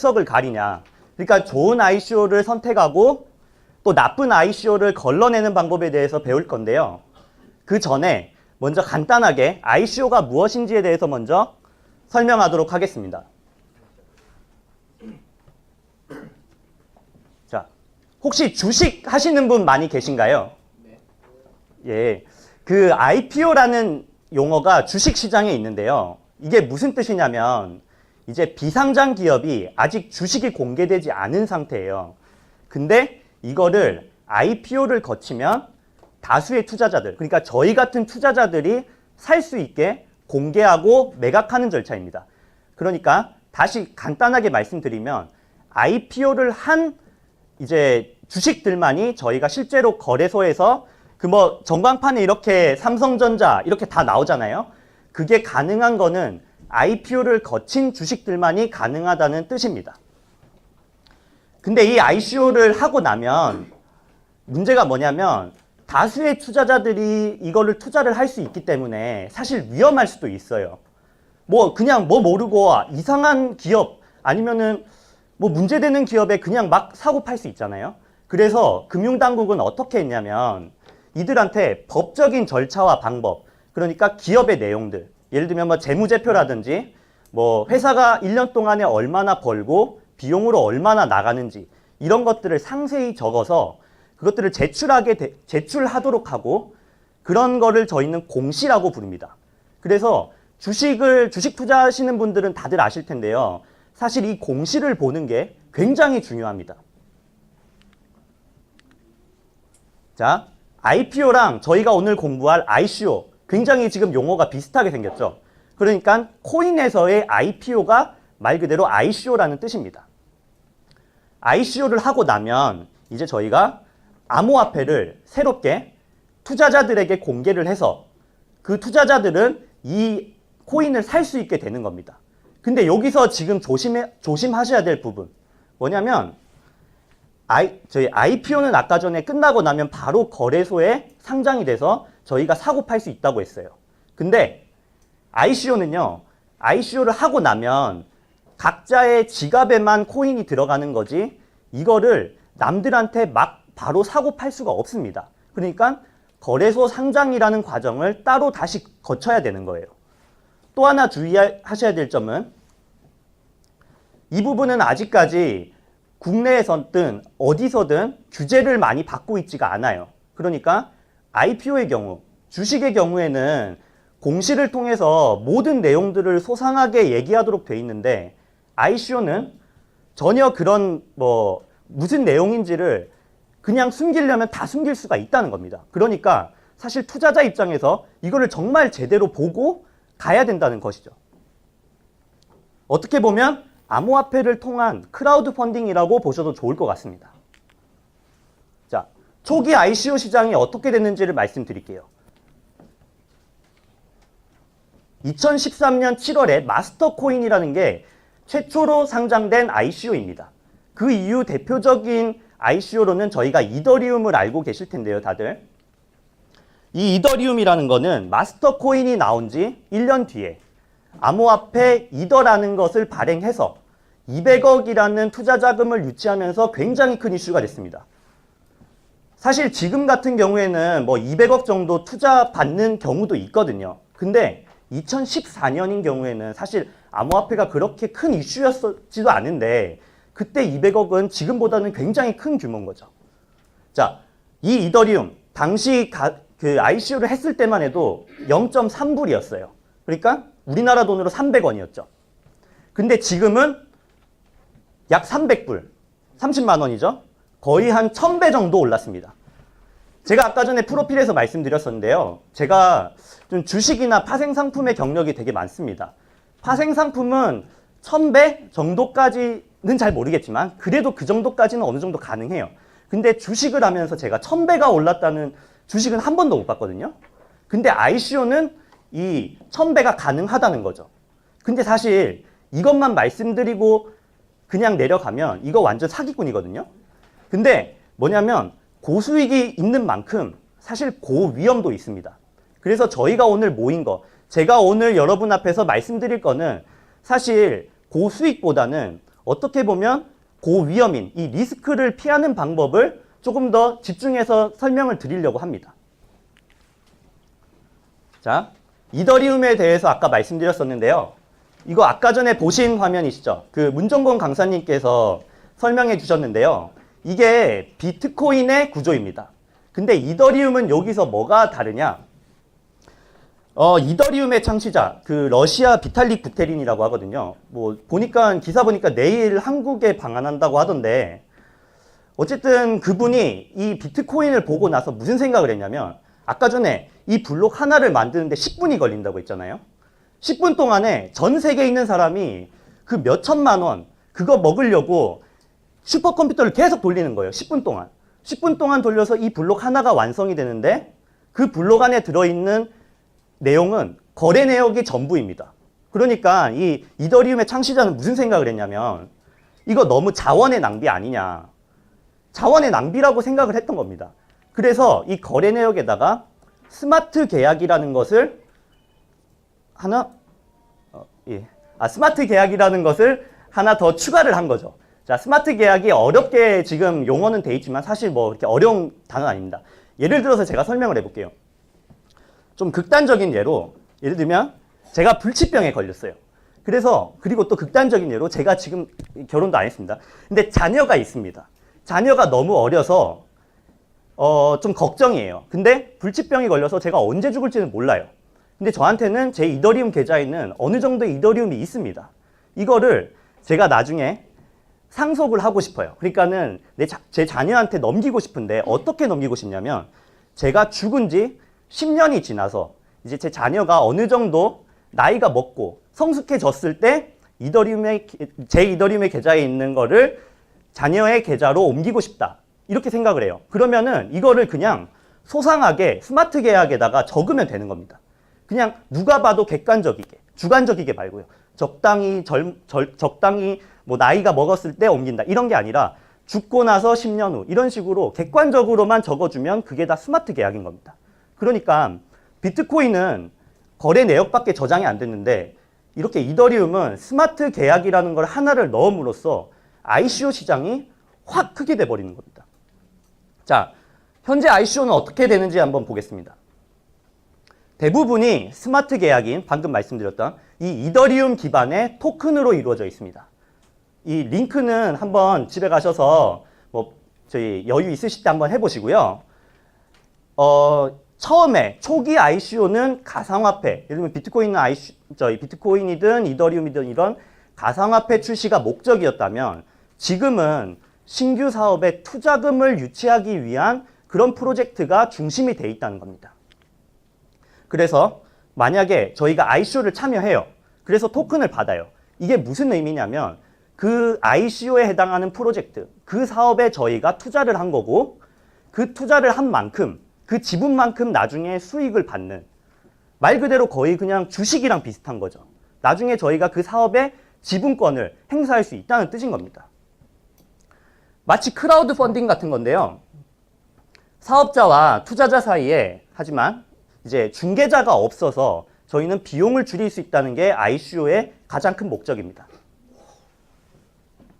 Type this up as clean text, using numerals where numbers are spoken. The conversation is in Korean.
흑석을 가리냐. 그러니까 좋은 ICO를 선택하고 또 나쁜 ICO를 걸러내는 방법에 대해서 배울 건데요. 그 전에 먼저 간단하게 ICO가 무엇인지에 대해서 먼저 설명하도록 하겠습니다. 자, 혹시 주식 하시는 분 많이 계신가요? 예, 그 IPO라는 용어가 주식시장에 있는데요. 이게 무슨 뜻이냐면 이제 비상장 기업이 아직 주식이 공개되지 않은 상태예요. 근데 이거를 IPO를 거치면 다수의 투자자들, 그러니까 저희 같은 투자자들이 살 수 있게 공개하고 매각하는 절차입니다. 그러니까 다시 간단하게 말씀드리면 IPO를 한 이제 주식들만이 저희가 실제로 거래소에서 그 뭐 전광판에 이렇게 삼성전자 이렇게 다 나오잖아요. 그게 가능한 거는 IPO를 거친 주식들만이 가능하다는 뜻입니다. 근데 이 ICO를 하고 나면 문제가 뭐냐면 다수의 투자자들이 이거를 투자를 할 수 있기 때문에 사실 위험할 수도 있어요. 뭐 그냥 뭐 모르고 이상한 기업 아니면은 뭐 문제되는 기업에 그냥 막 사고 팔 수 있잖아요. 그래서 금융당국은 어떻게 했냐면 이들한테 법적인 절차와 방법, 그러니까 기업의 내용들, 예를 들면 뭐 재무제표라든지 뭐 회사가 1년 동안에 얼마나 벌고 비용으로 얼마나 나가는지 이런 것들을 상세히 적어서 그것들을 제출하도록 하고 그런 거를 저희는 공시라고 부릅니다. 그래서 주식 투자하시는 분들은 다들 아실 텐데요. 사실 이 공시를 보는 게 굉장히 중요합니다. 자, IPO랑 저희가 오늘 공부할 ICO 굉장히 지금 용어가 비슷하게 생겼죠. 그러니까 코인에서의 IPO가 말 그대로 ICO라는 뜻입니다. ICO를 하고 나면 이제 저희가 암호화폐를 새롭게 투자자들에게 공개를 해서 그 투자자들은 이 코인을 살 수 있게 되는 겁니다. 근데 여기서 지금 조심하셔야 될 부분 뭐냐면 저희 IPO는 아까 전에 끝나고 나면 바로 거래소에 상장이 돼서 저희가 사고 팔 수 있다고 했어요. 근데 ICO는요. ICO를 하고 나면 각자의 지갑에만 코인이 들어가는 거지 이거를 남들한테 막 바로 사고 팔 수가 없습니다. 그러니까 거래소 상장이라는 과정을 따로 다시 거쳐야 되는 거예요. 또 하나 주의하셔야 될 점은 이 부분은 아직까지 국내에서든 어디서든 규제를 많이 받고 있지가 않아요. 그러니까 IPO의 경우, 주식의 경우에는 공시를 통해서 모든 내용들을 소상하게 얘기하도록 돼 있는데 ICO는 전혀 그런 무슨 내용인지를 그냥 숨기려면 다 숨길 수가 있다는 겁니다. 그러니까 사실 투자자 입장에서 이거를 정말 제대로 보고 가야 된다는 것이죠. 어떻게 보면 암호화폐를 통한 크라우드 펀딩이라고 보셔도 좋을 것 같습니다. 자, 초기 ICO 시장이 어떻게 됐는지를 말씀드릴게요. 2013년 7월에 마스터코인이라는 게 최초로 상장된 ICO입니다. 그 이후 대표적인 ICO로는 저희가 이더리움을 알고 계실 텐데요, 다들. 이 이더리움이라는 거는 마스터코인이 나온 지 1년 뒤에 암호화폐 이더라는 것을 발행해서 200억이라는 투자 자금을 유치하면서 굉장히 큰 이슈가 됐습니다. 사실 지금 같은 경우에는 200억 정도 투자 받는 경우도 있거든요. 근데 2014년인 경우에는 사실 암호화폐가 그렇게 큰 이슈였지도 않은데 그때 200억은 지금보다는 굉장히 큰 규모인 거죠. 자, 이 이더리움 당시 그 ICO를 했을 때만 해도 0.3불이었어요. 그러니까 우리나라 돈으로 300원이었죠. 근데 지금은 약 300불, 30만 원이죠. 거의 한 1000배 정도 올랐습니다. 제가 아까 전에 프로필에서 말씀드렸었는데요. 제가 좀 주식이나 파생상품의 경력이 되게 많습니다. 파생상품은 1000배 정도까지는 잘 모르겠지만 그래도 그 정도까지는 어느 정도 가능해요. 근데 주식을 하면서 제가 1000배가 올랐다는 주식은 한 번도 못 봤거든요. 근데 ICO는 이 1000배가 가능하다는 거죠. 근데 사실 이것만 말씀드리고 그냥 내려가면 이거 완전 사기꾼이거든요. 근데 뭐냐면 고수익이 있는 만큼 사실 고위험도 있습니다. 그래서 저희가 오늘 모인 거, 제가 오늘 여러분 앞에서 말씀드릴 거는 사실 고수익보다는 어떻게 보면 고위험인 이 리스크를 피하는 방법을 조금 더 집중해서 설명을 드리려고 합니다. 자, 이더리움에 대해서 아까 말씀드렸었는데요. 이거 아까 전에 보신 화면이시죠? 그 문정권 강사님께서 설명해 주셨는데요. 이게 비트코인의 구조입니다. 근데 이더리움은 여기서 뭐가 다르냐? 이더리움의 창시자, 그 러시아 비탈릭 부테린이라고 하거든요. 뭐 기사 보니까 내일 한국에 방한한다고 하던데, 어쨌든 그분이 이 비트코인을 보고 나서 무슨 생각을 했냐면, 아까 전에 이 블록 하나를 만드는데 10분이 걸린다고 했잖아요. 10분 동안에 전 세계에 있는 사람이 그 몇 천만 원 그거 먹으려고 슈퍼컴퓨터를 계속 돌리는 거예요. 10분 동안. 10분 동안 돌려서 이 블록 하나가 완성이 되는데 그 블록 안에 들어있는 내용은 거래 내역이 전부입니다. 그러니까 이 이더리움의 창시자는 무슨 생각을 했냐면 이거 너무 자원의 낭비 아니냐. 자원의 낭비라고 생각을 했던 겁니다. 그래서 이 거래 내역에다가 스마트 계약이라는 것을 스마트 계약이라는 것을 하나 더 추가를 한 거죠. 자, 스마트 계약이 어렵게 지금 용어는 돼 있지만 사실 뭐 이렇게 어려운 단어는 아닙니다. 예를 들어서 제가 설명을 해볼게요. 좀 극단적인 예로, 예를 들면 제가 불치병에 걸렸어요. 그리고 또 극단적인 예로 제가 지금 결혼도 안 했습니다. 근데 자녀가 있습니다. 자녀가 너무 어려서 좀 걱정이에요. 근데 불치병이 걸려서 제가 언제 죽을지는 몰라요. 근데 저한테는 제 이더리움 계좌에는 어느 정도의 이더리움이 있습니다. 이거를 제가 나중에 상속을 하고 싶어요. 그러니까는 제 자녀한테 넘기고 싶은데 어떻게 넘기고 싶냐면 제가 죽은 지 10년이 지나서 이제 제 자녀가 어느 정도 나이가 먹고 성숙해졌을 때 제 이더리움의 계좌에 있는 거를 자녀의 계좌로 옮기고 싶다. 이렇게 생각을 해요. 그러면은 이거를 그냥 소상하게 스마트 계약에다가 적으면 되는 겁니다. 그냥 누가 봐도 객관적이게, 주관적이게 말고요. 적당히 뭐 나이가 먹었을 때 옮긴다. 이런 게 아니라 죽고 나서 10년 후 이런 식으로 객관적으로만 적어주면 그게 다 스마트 계약인 겁니다. 그러니까 비트코인은 거래 내역밖에 저장이 안 됐는데 이렇게 이더리움은 스마트 계약이라는 걸 하나를 넣음으로써 ICO 시장이 확 크게 돼버리는 겁니다. 자, 현재 ICO는 어떻게 되는지 한번 보겠습니다. 대부분이 스마트 계약인 방금 말씀드렸던 이 이더리움 기반의 토큰으로 이루어져 있습니다. 이 링크는 한번 집에 가셔서 뭐 저희 여유 있으실 때 한번 해보시고요. 처음에 초기 ICO는 가상화폐, 예를 들면 비트코인이든 이더리움이든 이런 가상화폐 출시가 목적이었다면 지금은 신규 사업에 투자금을 유치하기 위한 그런 프로젝트가 중심이 돼 있다는 겁니다. 그래서 만약에 저희가 ICO를 참여해요. 그래서 토큰을 받아요. 이게 무슨 의미냐면 그 ICO에 해당하는 프로젝트, 그 사업에 저희가 투자를 한 거고 그 투자를 한 만큼, 그 지분만큼 나중에 수익을 받는, 말 그대로 거의 그냥 주식이랑 비슷한 거죠. 나중에 저희가 그 사업의 지분권을 행사할 수 있다는 뜻인 겁니다. 마치 크라우드 펀딩 같은 건데요. 사업자와 투자자 사이에 하지만 이제 중개자가 없어서 저희는 비용을 줄일 수 있다는 게 ICO의 가장 큰 목적입니다.